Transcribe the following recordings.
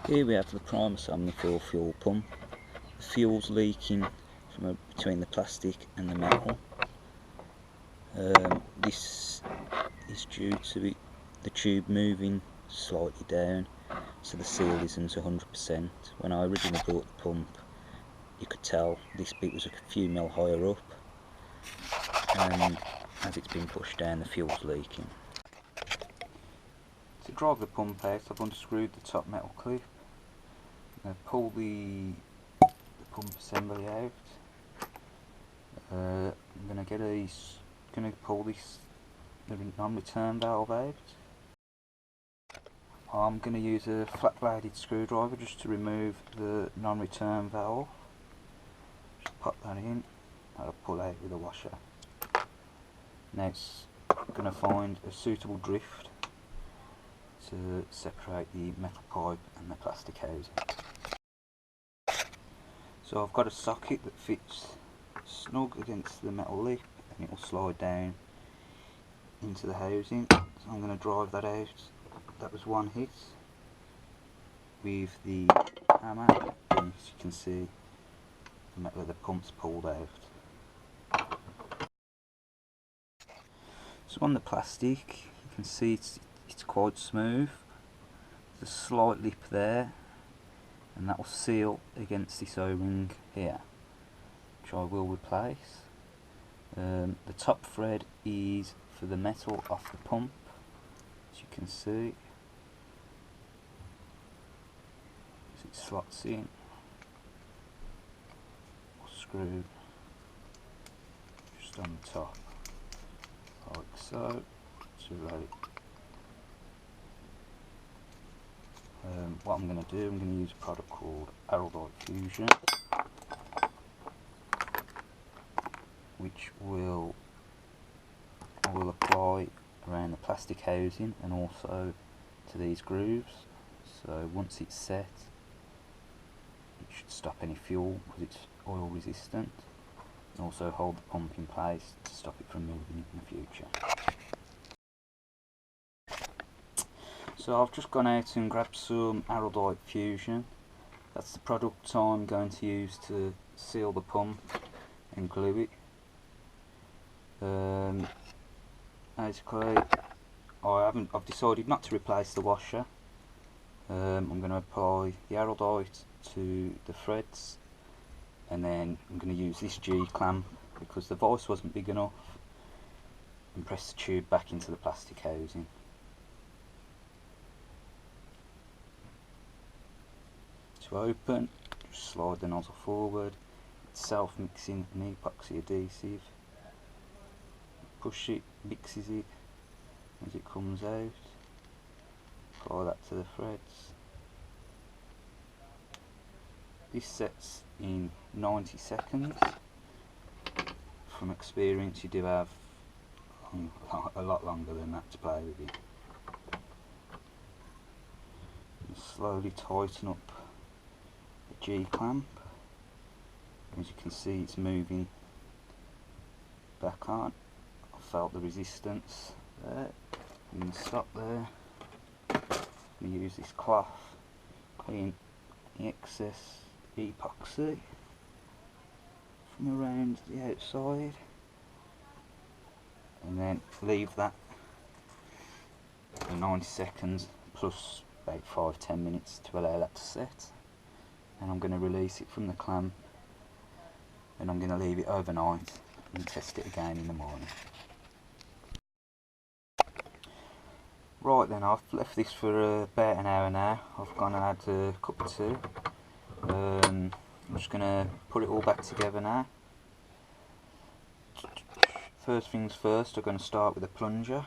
Here we have the primus on the fuel pump. The fuel's leaking from between the plastic and the metal. This is due to the tube moving slightly down, so the seal isn't 100%. When I originally bought the pump, you could tell this bit was a few mil higher up, and as it's been pushed down, the fuel's leaking. To drive the pump out, I've unscrewed the top metal clip. I'm going to pull the pump assembly out. I'm going to pull the non-return valve out. I'm going to use a flat-bladed screwdriver just to remove the non-return valve. Just pop that in, that'll pull out with a washer. Now it's going to find a suitable drift to separate the metal pipe and the plastic housing. So I've got a socket that fits snug against the metal lip, and it will slide down into the housing. So I'm going to drive that out. That was one hit with the hammer, and as you can see, the metal of the pump's pulled out. So on the plastic, you can see it's quite smooth. There's a slight lip there, and that will seal against this O-ring here, which I will replace. The top thread is for the metal off the pump, as you can see. So it slots in, screw just on the top, like so, to roll it. What I'm going to do, I'm going to use a product called Ergo Fusion, which I will apply around the plastic housing and also to these grooves. So once it's set, it should stop any fuel because it's oil resistant, and also hold the pump in place to stop it from moving in the future. So I've just gone out and grabbed some Ergo Fusion. That's the product I'm going to use to seal the pump and glue it. Basically, I've decided not to replace the washer. I'm going to apply the Ergodite to the threads, and then I'm going to use this G-clamp because the vise wasn't big enough, and press the tube back into the plastic housing. To open, just slide the nozzle forward. It's self-mixing an epoxy adhesive. Push it, mixes it as it comes out. Apply that to the threads. This sets in 90 seconds. From experience, you do have a lot longer than that to play with it. And slowly tighten up the G-clamp. As you can see, it's moving back on. I felt the resistance there. I'm going to stop there. I'm going to use this cloth, clean the excess epoxy from around the outside, and then leave that for 90 seconds plus about 5-10 minutes to allow that to set. And I'm going to release it from the clamp, and I'm going to leave it overnight and test it again in the morning. Right then, I've left this for about an hour now. I've gone and had a cup of tea. I'm just going to put it all back together now. First things first, I'm going to start with a plunger.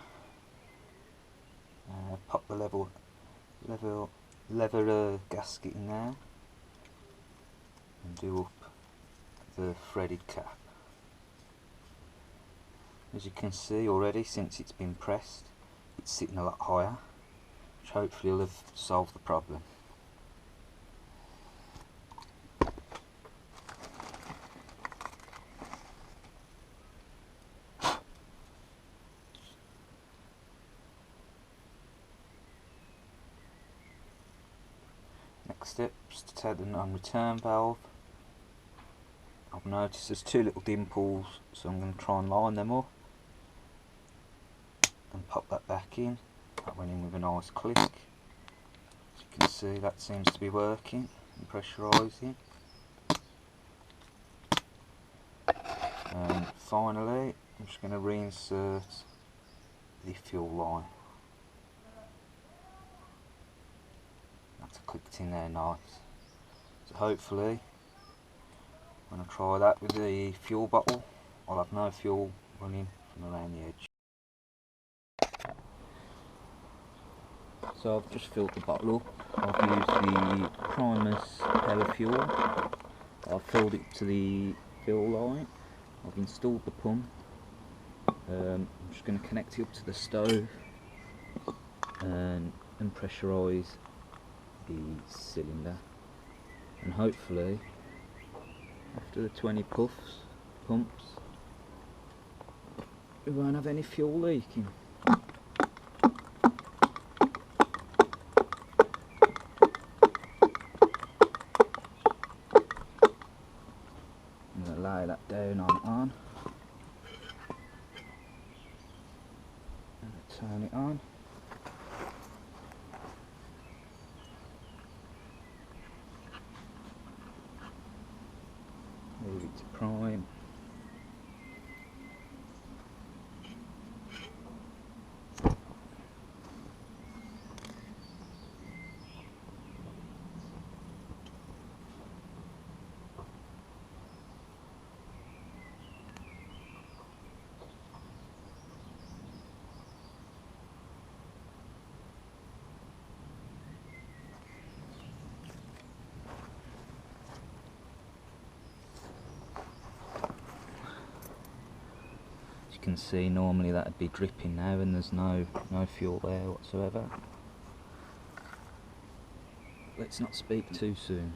Pop the lever gasket in there, and do up the threaded cap. As you can see already, since it's been pressed, it's sitting a lot higher, which hopefully will have solved the problem. next steps to take the non-return valve. I've noticed there's two little dimples, so I'm going to try and line them up and pop that back in. That went in with a nice click. As you can see, that seems to be working and pressurising. And finally, I'm just going to reinsert the fuel line. That's clicked in there nice. So hopefully, when I try that with the fuel bottle, I'll have no fuel running from around the edge. So I've just filled the bottle up. I've used the Primus power fuel. I've filled it to the fuel line. I've installed the pump. I'm just going to connect it up to the stove and pressurise the cylinder. And hopefully, after the 20 pumps, we won't have any fuel leaking. I'm going to lay that down on. And turn it on. Leave it to prime. You can see normally that would be dripping now, and there's no fuel there whatsoever. Let's not speak too soon.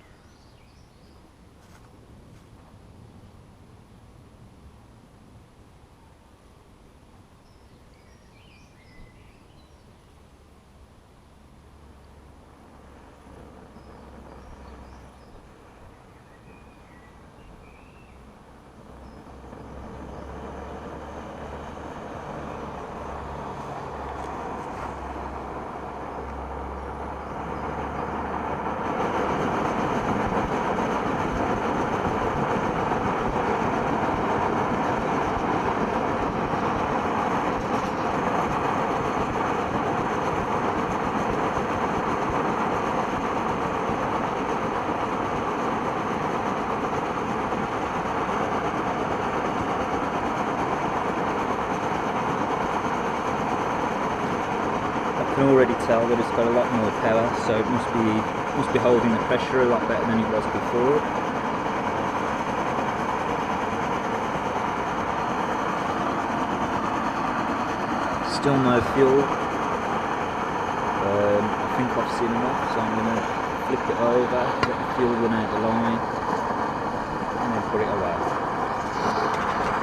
I can already tell that it's got a lot more power, so it must be holding the pressure a lot better than it was before. Still no fuel. I think I've seen enough, so I'm going to flip it over, let the fuel run out the line, and then put it away.